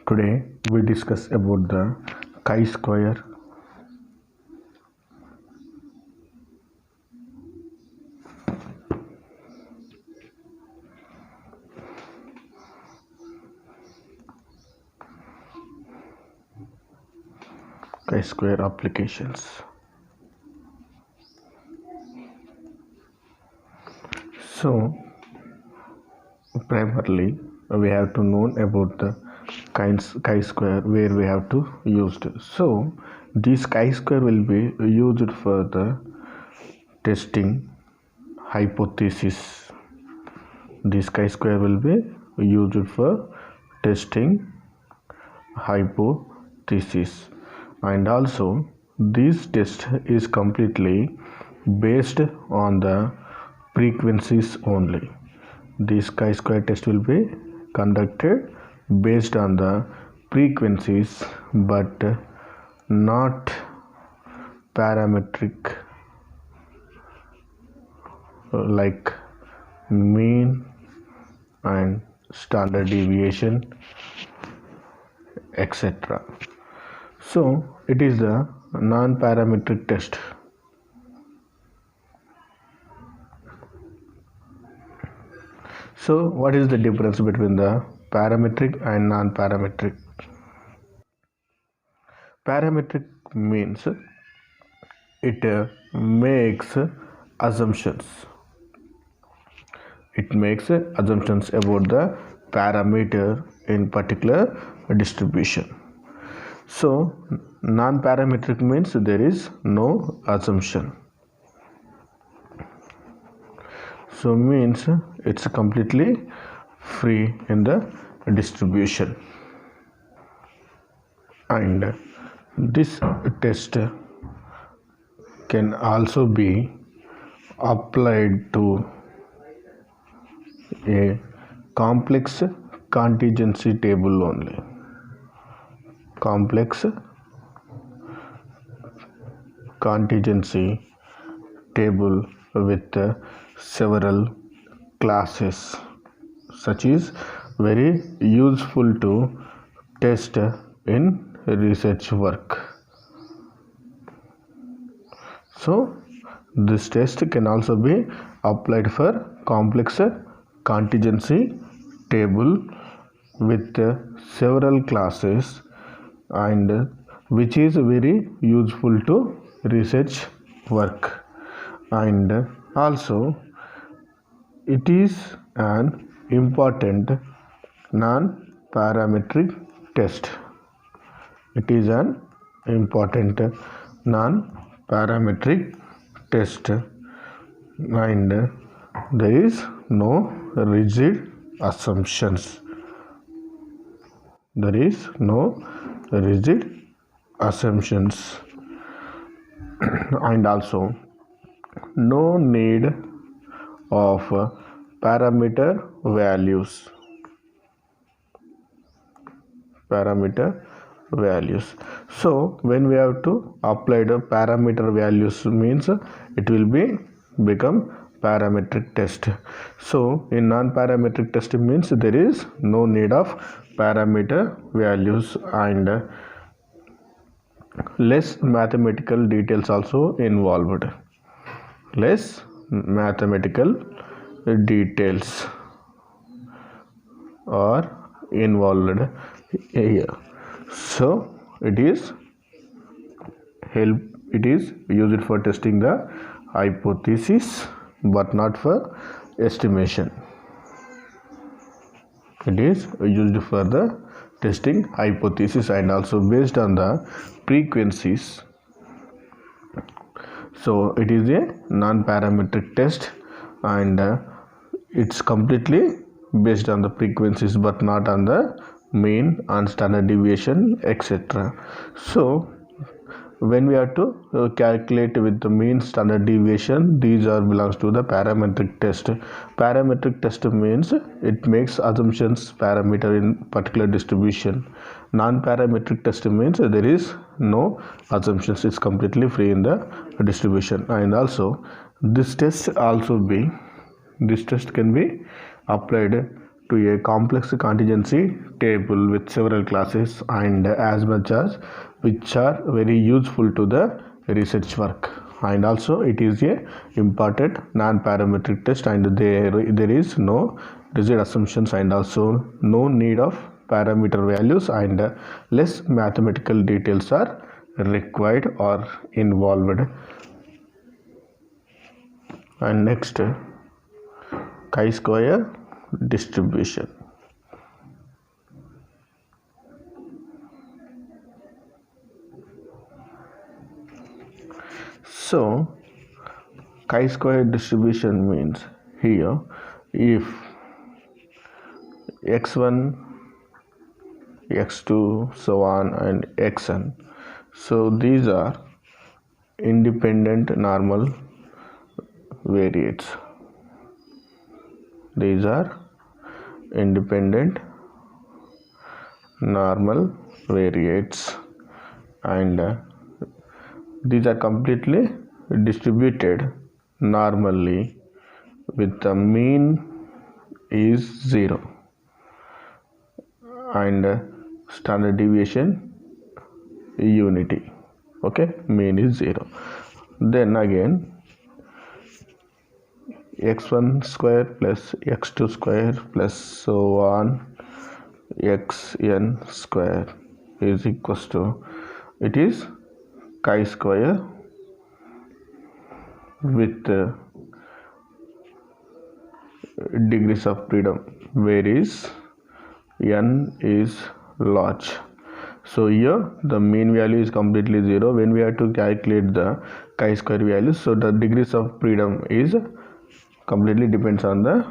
Today we discuss about the chi-square, chi-square applications. So primarily we have to know about the chi-square where we have to use it. So this chi-square will be used for the testing hypothesis. This chi-square will be used for testing hypothesis, and also this test is completely based on the frequencies only. This chi-square test will be conducted based on the frequencies but not parametric like mean and standard deviation, etc. So it is the non-parametric test. So what is the difference between the parametric and non-parametric? Parametric means it makes assumptions. It makes assumptions about the parameter in particular distribution. So non-parametric means there is no assumption. So means it's completely free in the distribution. And this test can also be applied to a complex contingency table only. Complex contingency table with several classes, such is very useful to test in research work. So this test can also be applied for complex contingency table with several classes, and which is very useful to research work. And also it is an important non-parametric test. It is an important non-parametric test, and there is no rigid assumptions. There is no rigid assumptions and also no need of parameter values. So when we have to apply the parameter values means it will become parametric test. So in non-parametric test means there is no need of parameter values, and less mathematical details also involved. Less mathematical details are involved here. So it is used for testing the hypothesis but not for estimation. It is used for the testing hypothesis and also based on the frequencies. So it is a non-parametric test, and it's completely based on the frequencies but not on the mean and standard deviation, etc. So when we have to calculate with the mean, standard deviation, these are belongs to the parametric test. Parametric test means it makes assumptions parameter in particular distribution. Non-parametric test means there is no assumptions, it's completely free in the distribution. And also this test can be applied to a complex contingency table with several classes and as much as which are very useful to the research work. And also it is a important non-parametric test, and there is no rigid assumptions and also no need of parameter values, and less mathematical details are required or involved. And next, chi-square distribution. So chi-square distribution means here if x1, x2, so on and xn, so these are independent normal variates. These are independent normal variates, and these are completely distributed normally with the mean is 0 and standard deviation unity. Okay, mean is 0. Then again x1 square plus x2 square plus so on xn square is equals to, it is chi-square with degrees of freedom where is n is large. So here the mean value is completely 0 when we have to calculate the chi-square value. So the degrees of freedom is completely depends on the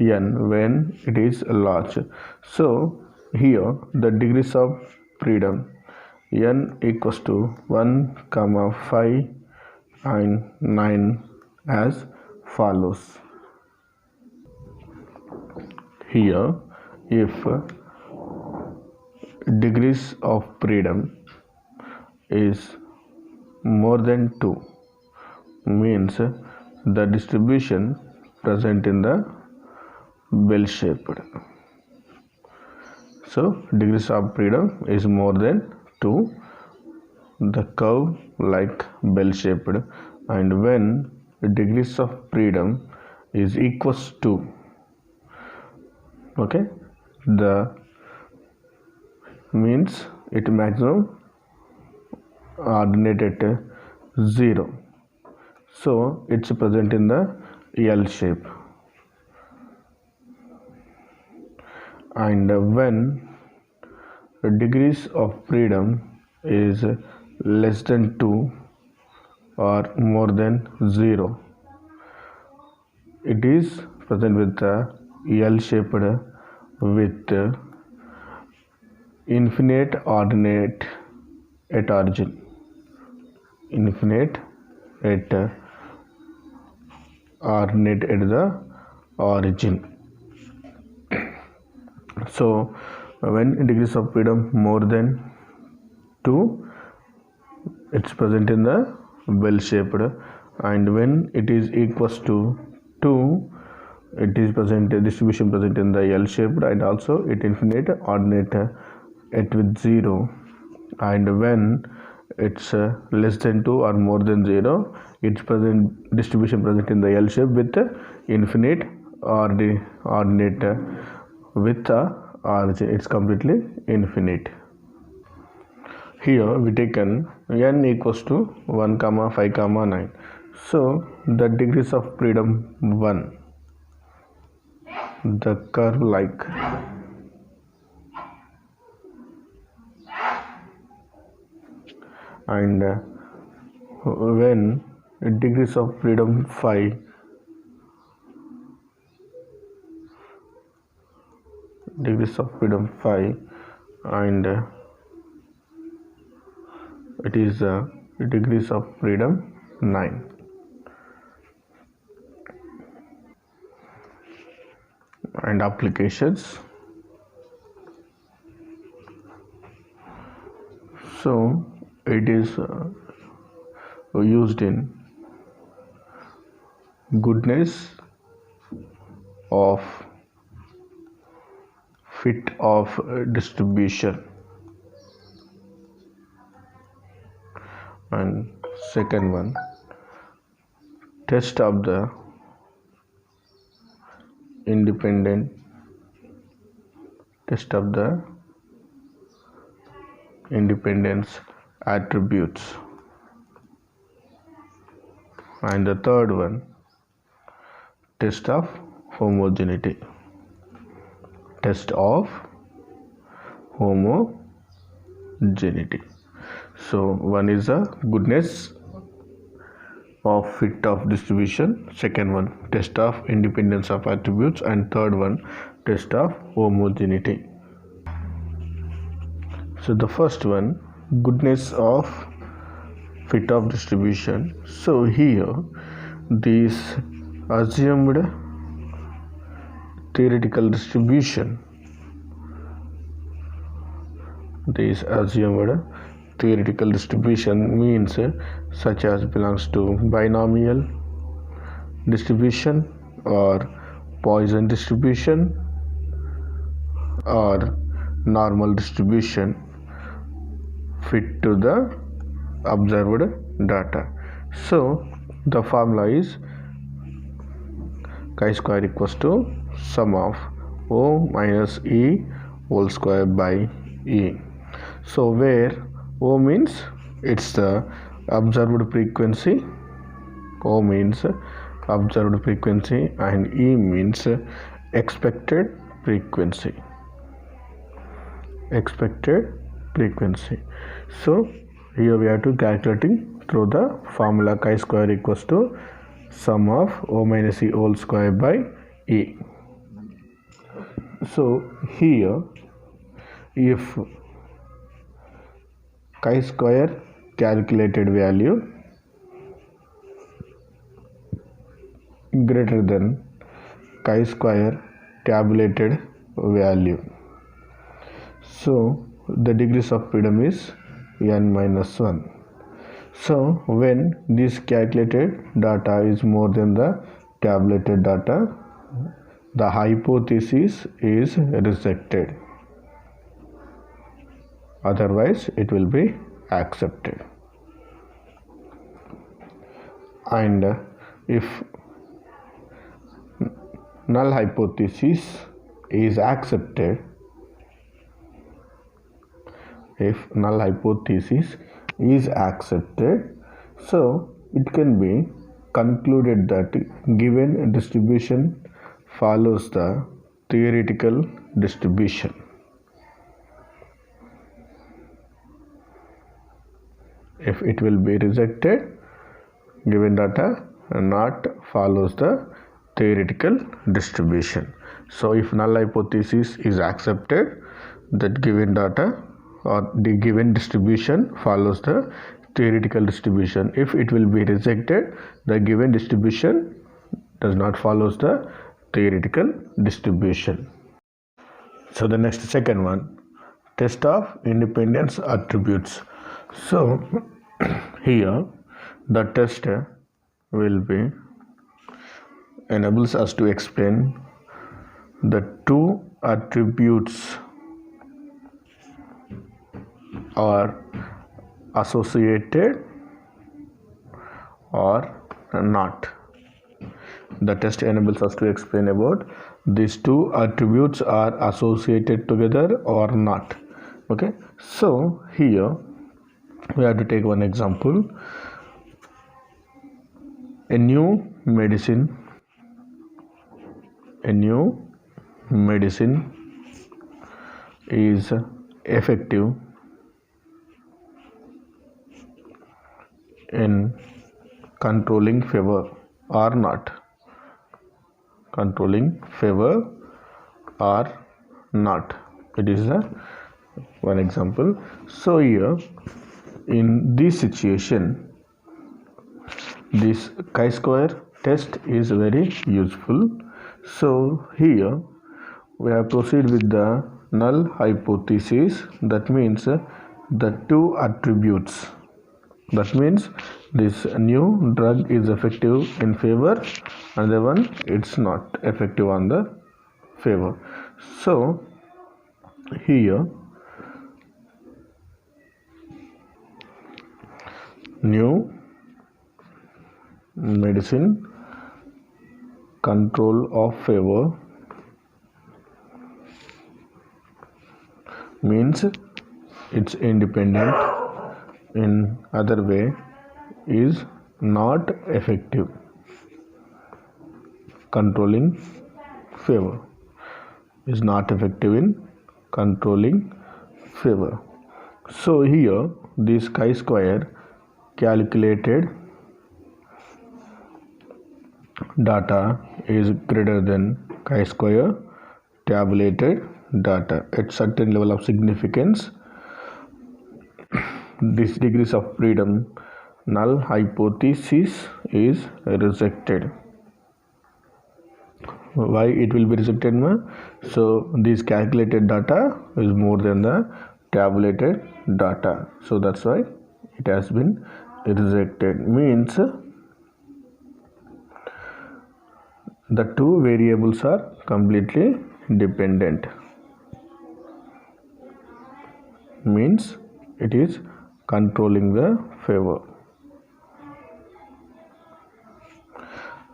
n when it is large. So here the degrees of freedom n equals to 1, 5 and 9 as follows. Here if degrees of freedom is more than 2 means the distribution present in the bell shaped. So degrees of freedom is more than 2, the curve like bell shaped, and when degrees of freedom is equals to, okay, the means it maximum ordinate at 0, so it's present in the L shape, and when degrees of freedom is less than 2 or more than 0, it is present with the L shaped with infinite ordinate at origin, infinite at ordinate at the origin. So when degrees of freedom more than 2, it's present in the bell shaped, and when it is equals to 2, it is present distribution present in the L shaped, and also it infinite ordinate at with 0, and when it's less than 2 or more than 0, it's present distribution present in the L shape with infinite ordinate with origin, it's completely infinite. Here we taken n equals to 1, 5, 9. So the degrees of freedom 1, the curve like and when degrees of freedom 5, degrees of freedom 5 and it is degrees of freedom 9. And applications. So it is used in goodness of fit of distribution. And second one, test of the independence attributes. And the third one, test of homogeneity. So one is the goodness of fit of distribution, second one test of independence of attributes, and third one test of homogeneity. So the first one, goodness of fit of distribution. So here this assumed theoretical distribution means such as belongs to binomial distribution or Poisson distribution or normal distribution fit to the observed data. So the formula is chi-square equals to sum of O minus E whole square by E. So where O means it's the observed frequency, O means observed frequency, and E means expected frequency. So here we are to calculating through the formula chi-square equals to sum of O minus E whole square by E. So here if chi-square calculated value greater than chi-square tabulated value, so the degrees of freedom is n minus 1. So when this calculated data is more than the tabulated data, the hypothesis is rejected, otherwise it will be accepted. And if null hypothesis is accepted, so it can be concluded that given distribution follows the theoretical distribution. If it will be rejected, given data not follows the theoretical distribution. So if null hypothesis is accepted, that given data or the given distribution follows the theoretical distribution. If it will be rejected, the given distribution does not follows the theoretical distribution. So the next second one, test of independence attributes. So here the test will be enables us to explain the two attributes are associated or not. The test enables us to explain about these two attributes are associated together or not. Okay, so here we have to take one example. A new medicine is effective in controlling fever or not. It is one example. So here in this situation, this chi-square test is very useful. So here we have proceed with the null hypothesis. That means the two attributes That means this new drug is effective in favor, another one it's not effective on the favor. So here new medicine control of favor means it's independent, in other way is not effective controlling favor, is not effective in controlling favor. So here this chi-square calculated data is greater than chi-square tabulated data. At certain level of significance, this degrees of freedom null hypothesis is rejected. Why it will be rejected? So this calculated data is more than the tabulated data, so that's why it has been rejected. Means the two variables are completely dependent, means it is controlling the favor.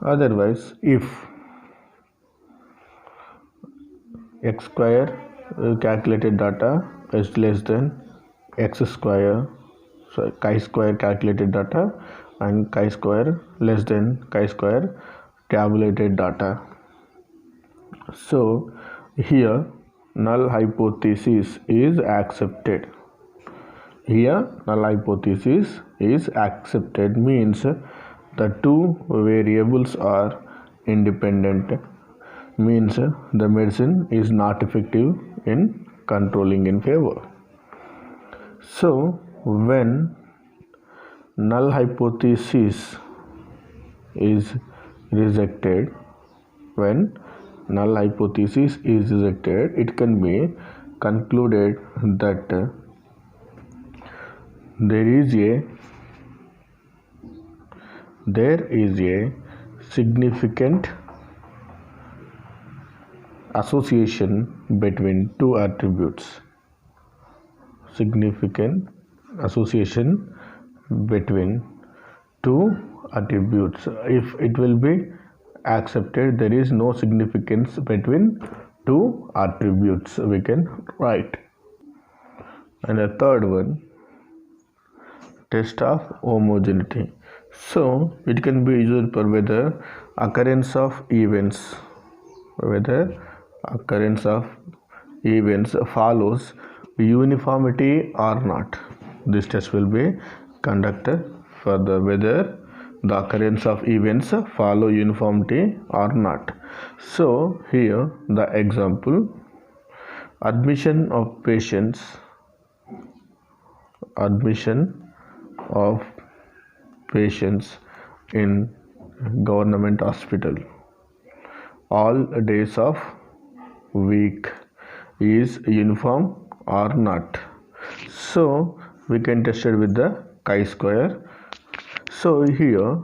Otherwise, if x square calculated data is less than x square, so chi-square calculated data, and chi-square less than chi-square tabulated data, so here null hypothesis is accepted. Here null hypothesis is accepted, means the two variables are independent, means the medicine is not effective in controlling in favor. So when null hypothesis is rejected, when null hypothesis is rejected, it can be concluded that there is a significant association between two attributes. Significant association between two attributes. If it will be accepted, there is no significance between two attributes, we can write. And the third one, test of homogeneity. So it can be used for whether occurrence of events follows uniformity or not. This test will be conducted for the whether the occurrence of events follow uniformity or not. So here the example, admission of patients in government hospital all days of week is uniform or not. So we can test it with the chi-square. So here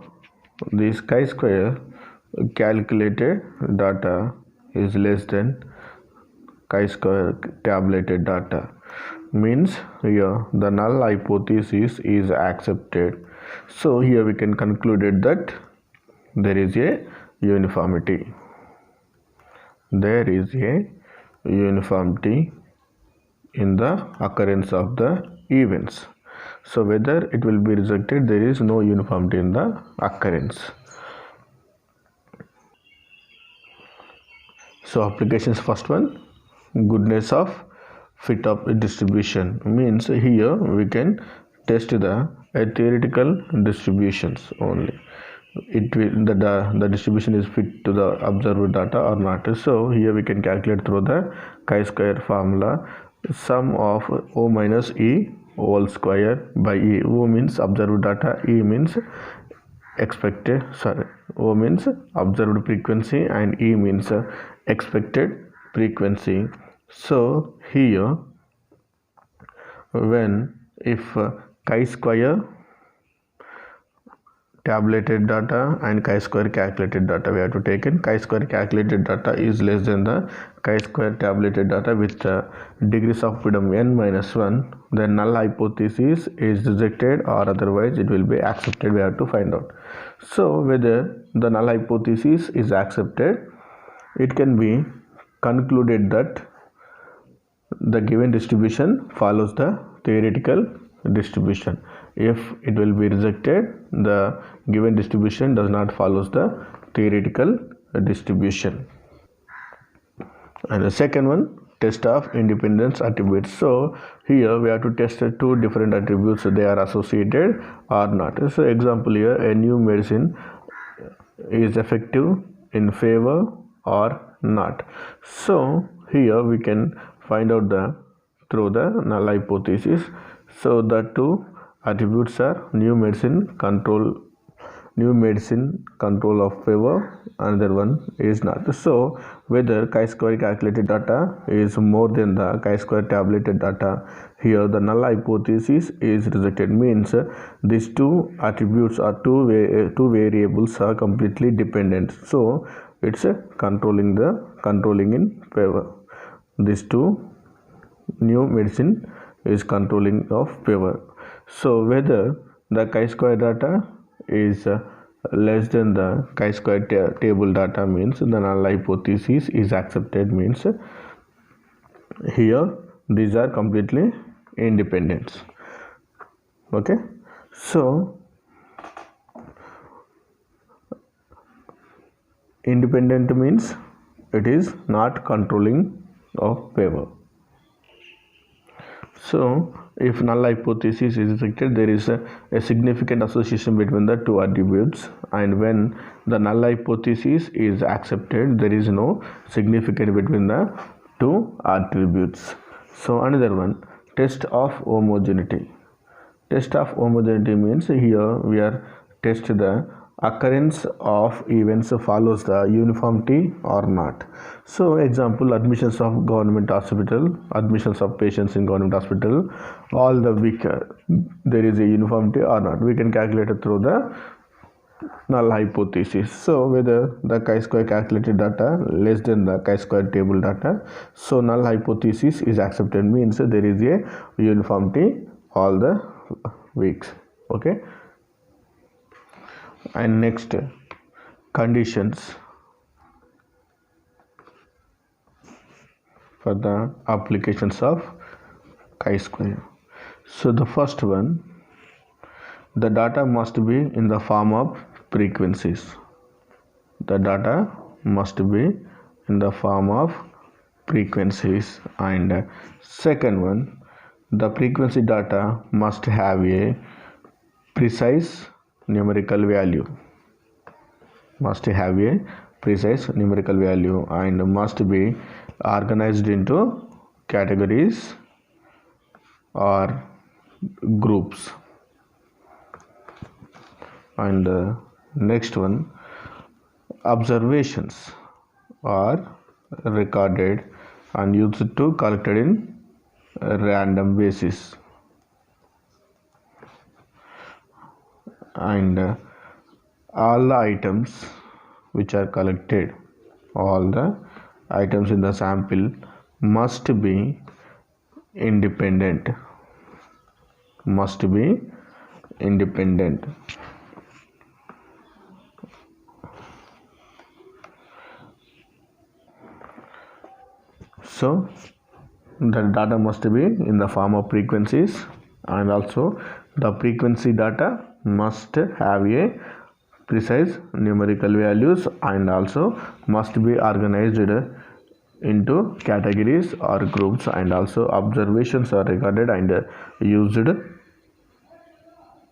this chi-square calculated data is less than chi-square tabulated data, means here the null hypothesis is accepted. So here we can conclude that there is a uniformity. There is a uniformity in the occurrence of the events. So whether it will be rejected, there is no uniformity in the occurrence. So applications, first one, goodness of fit of distribution, means here we can test the theoretical distributions only. It will the distribution is fit to the observed data or not. So here we can calculate through the chi-square formula, sum of O minus E whole square by E. O means observed data, E means O means observed frequency, and E means expected frequency. So here when if chi-square tabulated data and chi-square calculated data. We have to take in chi-square calculated data is less than the chi-square tabulated data with degrees of freedom n minus 1. The null hypothesis is rejected or otherwise it will be accepted. We have to find out. So whether the null hypothesis is accepted, it can be concluded that the given distribution follows the theoretical distribution. If it will be rejected, the given distribution does not follow the theoretical distribution. And the second one, test of independence attributes. So here we have to test two different attributes, they are associated or not. So example here, a new medicine is effective in favor or not. So here we can find out through the null hypothesis. So the two attributes are new medicine control of favor, another one is not. So whether chi-square calculated data is more than the chi-square tabulated data, here the null hypothesis is rejected, means these two attributes or two variables are completely dependent. So it's controlling in favor. These two new medicine is controlling of favor. So whether the chi-square data is less than the chi-square table data, means the null hypothesis is accepted, means here these are completely independent. Okay, so independent means it is not controlling of favor. So if null hypothesis is rejected, there is a significant association between the two attributes, and when the null hypothesis is accepted, there is no significance between the two attributes. So another one, test of homogeneity. Test of homogeneity means here we are test the occurrence of events follows the uniformity or not. So example, admissions of government hospital, admissions of patients in government hospital, all the week there is a uniformity or not, we can calculate it through the null hypothesis. So whether the chi-square calculated data less than the chi-square table data, so null hypothesis is accepted, means there is a uniformity all the weeks. Okay, and next, conditions for the applications of chi-square. So the first one, the data must be in the form of frequencies. The data must be in the form of frequencies. And second one, the frequency data must have a precise numerical value, and must be organized into categories or groups. And next one, observations are recorded and used to collected in a random basis. And all the items which are collected, all the items in the sample must be independent. So the data must be in the form of frequencies, and also the frequency data must have a precise numerical values, and also must be organized into categories or groups, and also observations are recorded and used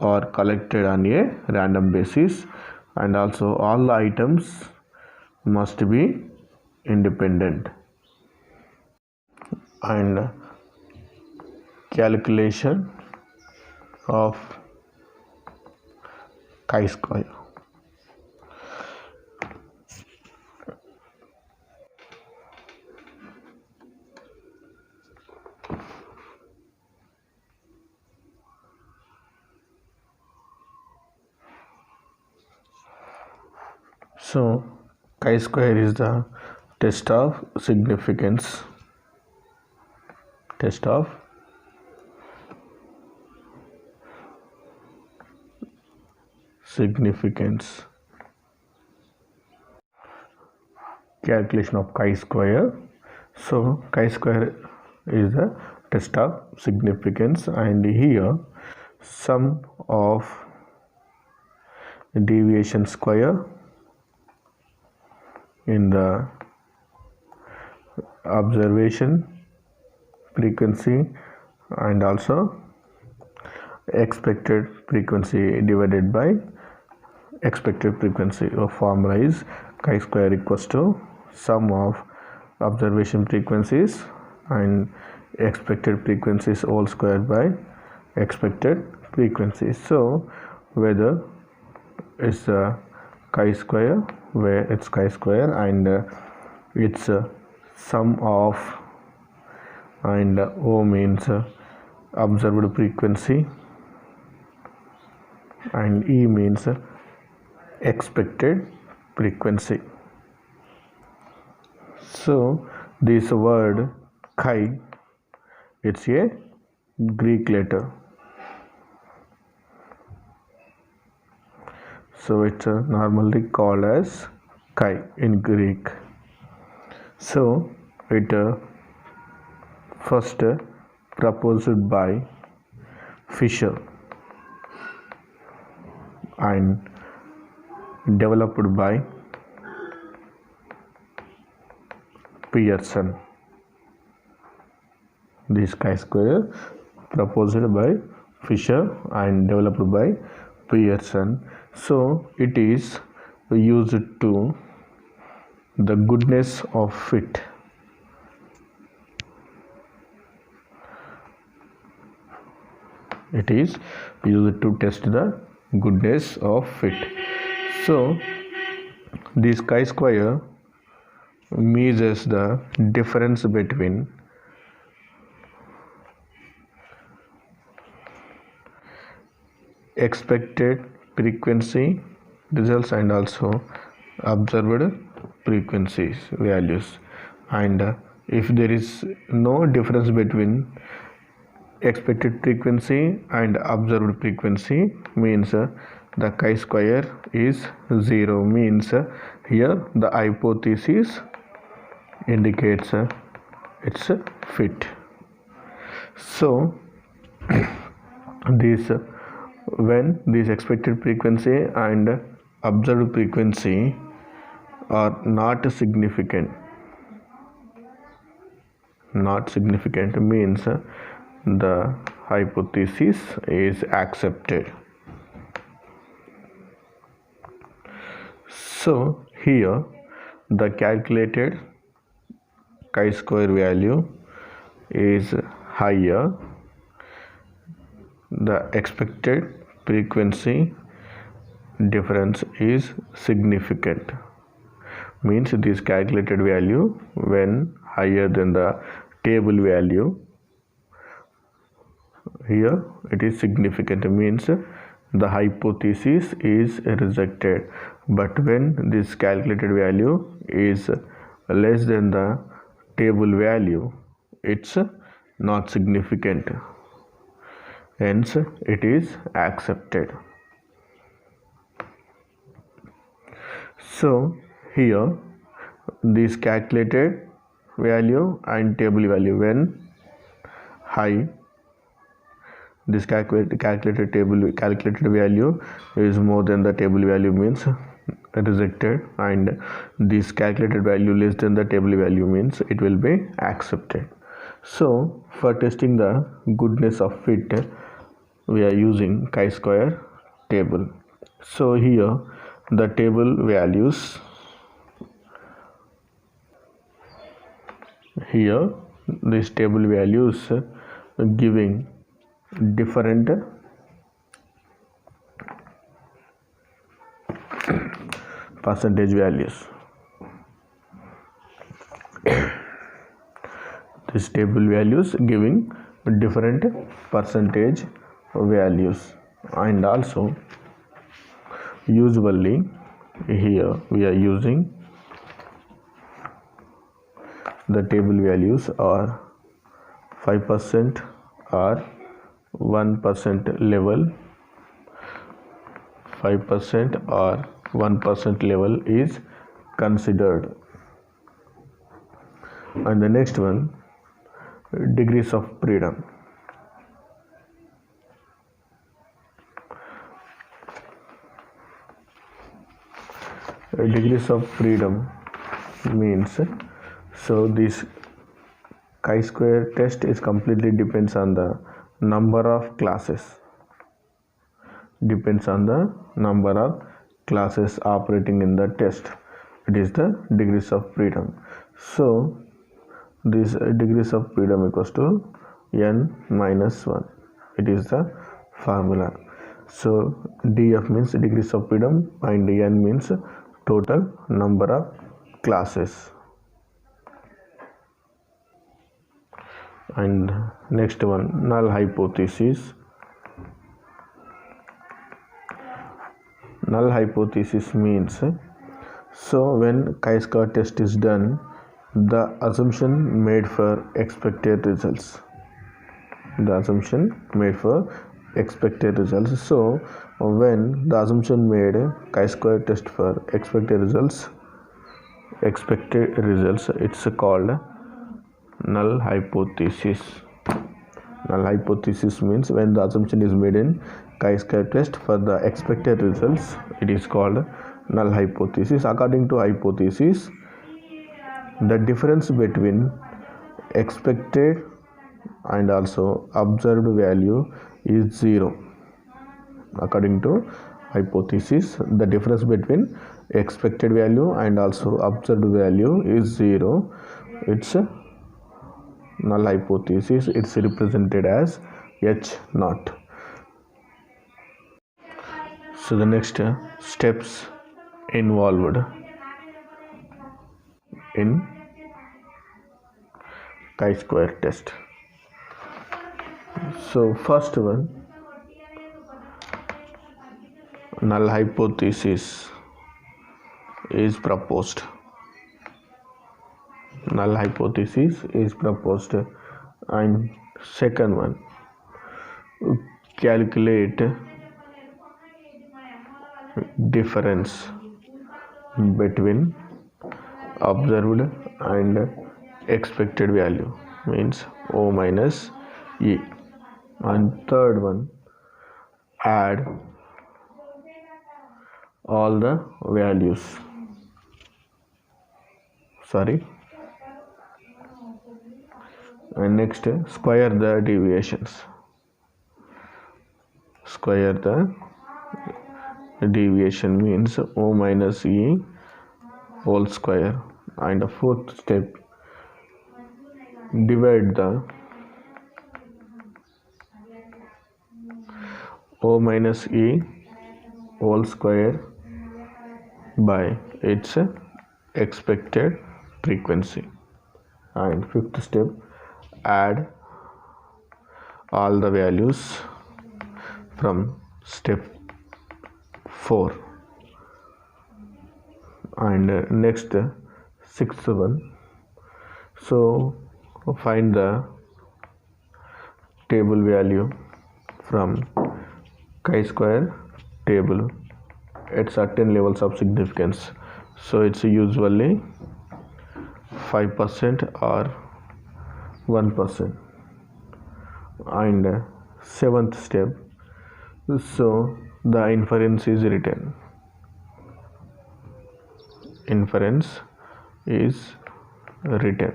or collected on a random basis, and also all the items must be independent. And calculation of chi-square. So chi-square is the test of significance. Test of significance. Calculation of chi-square. So chi-square is the test of significance, and here sum of deviation square in the observation frequency and also expected frequency divided by expected frequency. The formula is chi-square equals to sum of observation frequencies and expected frequencies whole square by expected frequencies. So whether it's chi-square, where it's chi-square and it's sum of, and O means observed frequency and E means expected frequency. So this word chi, it's a Greek letter, so it's normally called as chi in Greek. So it first proposed by Fisher and developed by Pearson. This chi-square proposed by Fisher and developed by Pearson. So it is used to the goodness of fit. It is used to test the goodness of fit. So this chi-square measures the difference between expected frequency results and also observed frequencies values, and if there is no difference between expected frequency and observed frequency, means the chi-square is 0, means here the hypothesis indicates its fit. So this when this expected frequency and observed frequency are not significant means the hypothesis is accepted. So here the calculated chi-square value is higher, the expected frequency difference is significant, means this calculated value when higher than the table value, here it is significant, means the hypothesis is rejected. But when this calculated value is less than the table value, it's not significant, hence it is accepted. So here this calculated value and table value when high, this calculated value is more than the table value, means rejected, and this calculated value less than the table value means it will be accepted. So for testing the goodness of fit, we are using chi-square table. So here the table values, here this table values giving different percentage values. This table values giving different percentage values, and also usually Here we are using the table values are 5% or 1% level. 5% or 1% level is considered. And the next one, degrees of freedom. Degrees of freedom means, so this chi-square test is completely depends on the number of classes. Depends on the number of classes operating in the test. It is the degrees of freedom. So this degrees of freedom equals to n minus 1. It is the formula. So df means degrees of freedom and n means total number of classes. And next one, null hypothesis. Null hypothesis means, so when chi-square test is done, the assumption made for expected results. The assumption made for expected results. So when the assumption made chi-square test for expected results, it's called null hypothesis. Null hypothesis means when the assumption is made in chi-square test for the expected results, it is called null hypothesis. According to hypothesis, the difference between expected and also observed value is 0. According to hypothesis, the difference between expected value and also observed value is 0. It's a null hypothesis. It's represented as H0. So the next steps involved in chi-square test. So first one, null hypothesis is proposed. Null hypothesis is proposed. And second one, calculate difference between observed and expected value, means O minus E. And third one, add all the values. And next, square the deviations. Square the deviation means O minus E whole square. And the fourth step, divide the O minus E whole square by its expected frequency. And fifth step, add all the values from step 4. And next, sixth one, so find the table value from chi-square table at certain levels of significance. So it's usually 5% or 1%. And seventh step, so the inference is written. Inference is written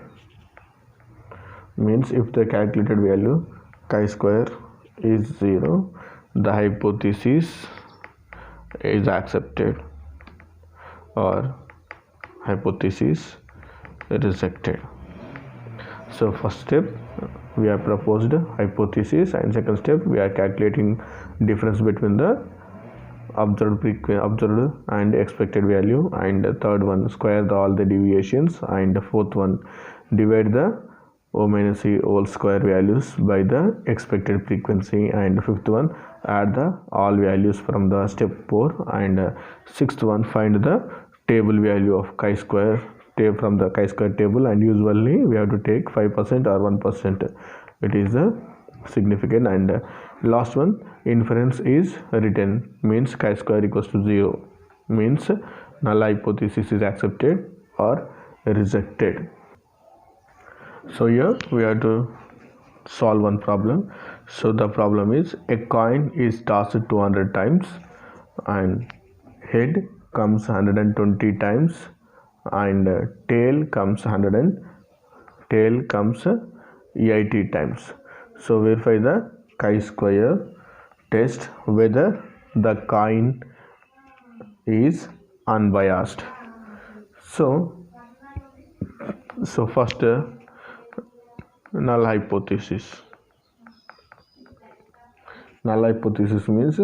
means if the calculated value chi-square is 0, the hypothesis is accepted or hypothesis rejected. So first step, we have proposed hypothesis, and second step, we are calculating difference between the observed and expected value, and the third one, square all the deviations, and the fourth one, divide the O minus E whole square values by the expected frequency, and fifth one add the all values from the step 4, and sixth one find the table value of chi-square from the chi-square table, and usually we have to take 5% or 1%. It is significant. And last one, inference is written, means chi-square equals to 0, means null hypothesis is accepted or rejected. So here we have to solve one problem. So the problem is, a coin is tossed 200 times and head comes 120 times and tail comes 80 times. So verify the chi-square, test whether the coin is unbiased. So first, null hypothesis. Null hypothesis means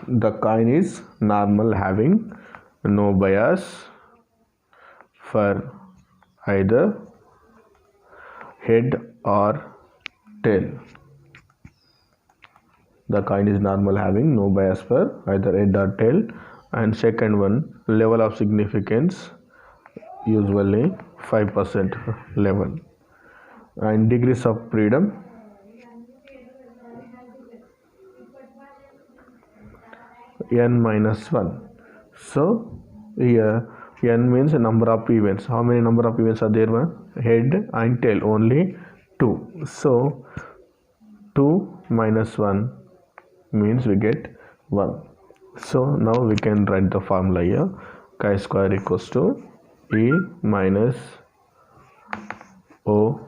the coin is normal, having no bias for either head or tail. The coin is normal, having no bias for either head or tail. And second one, level of significance, usually 5% level. And degrees of freedom, n minus 1. So here n means number of events. How many number of events are there? Head and tail, only 2. So 2 minus 1 means we get 1. So now we can write the formula here. Chi-square equals to E minus O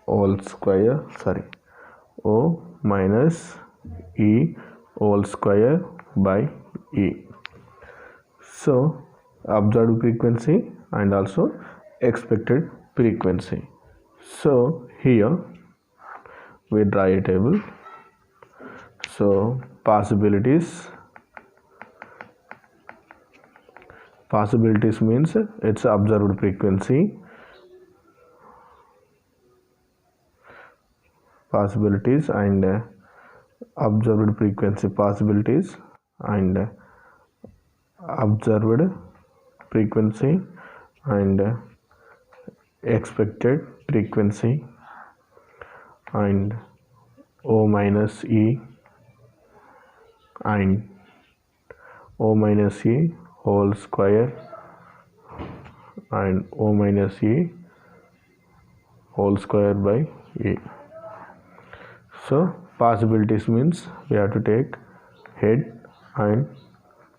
whole square, O minus E whole square by E. So observed frequency and also expected frequency. So here we draw a table. So possibilities means it's observed frequency. Possibilities and observed frequency, possibilities and observed frequency and expected frequency, and O minus E and O minus E whole square and O minus E whole square by E. So possibilities means we have to take head and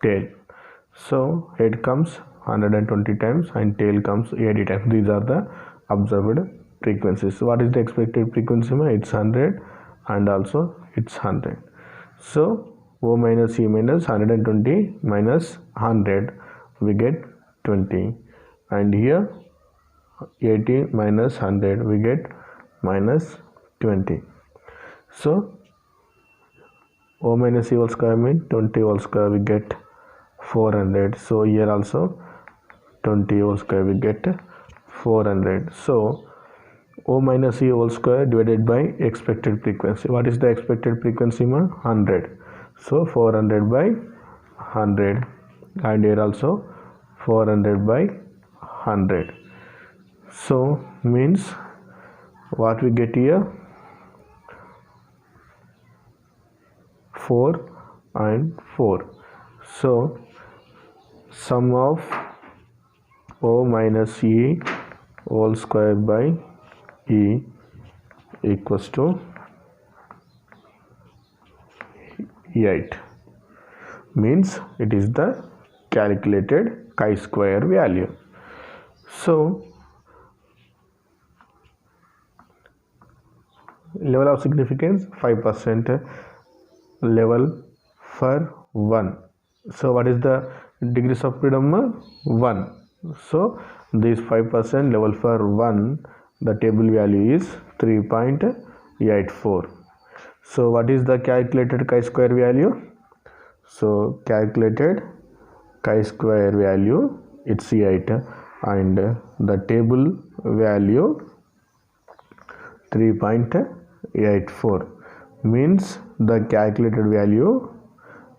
tail. So head comes 120 times and tail comes 80 times. These are the observed frequencies. What is the expected frequency? It's 100 and also it's 100. So O minus E minus 120 minus 100, we get 20, and here 80 minus 100, we get minus 20. So O minus E whole square means 20 whole square, we get 400. So here also 20 whole square, we get 400. So O minus E whole square divided by expected frequency. What is the expected frequency? 100. So 400 by 100, and here also 400 by 100. So means what we get here? 4 and 4. So sum of O minus E whole square by E equals to 8, means it is the calculated chi-square value. So level of significance 5%, level for 1. So what is the degrees of freedom? 1. So this 5% level for 1, the table value is 3.84. So what is the calculated chi-square value? So calculated chi-square value, it's 8, and the table value 3.84 means the calculated value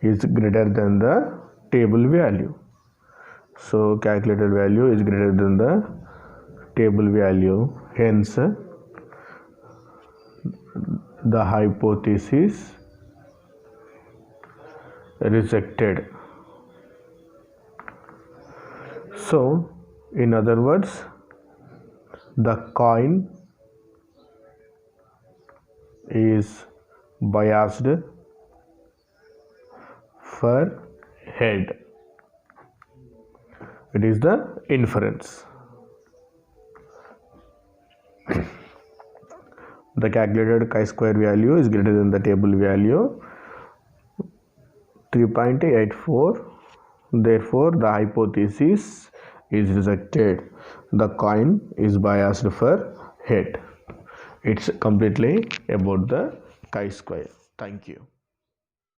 is greater than the table value. So calculated value is greater than the table value, hence the hypothesis rejected. So in other words, the coin is biased for head. It is the inference. The calculated chi-square value is greater than the table value 3.84. Therefore, the hypothesis is rejected. The coin is biased for head. It's completely about the chi-square. Thank you.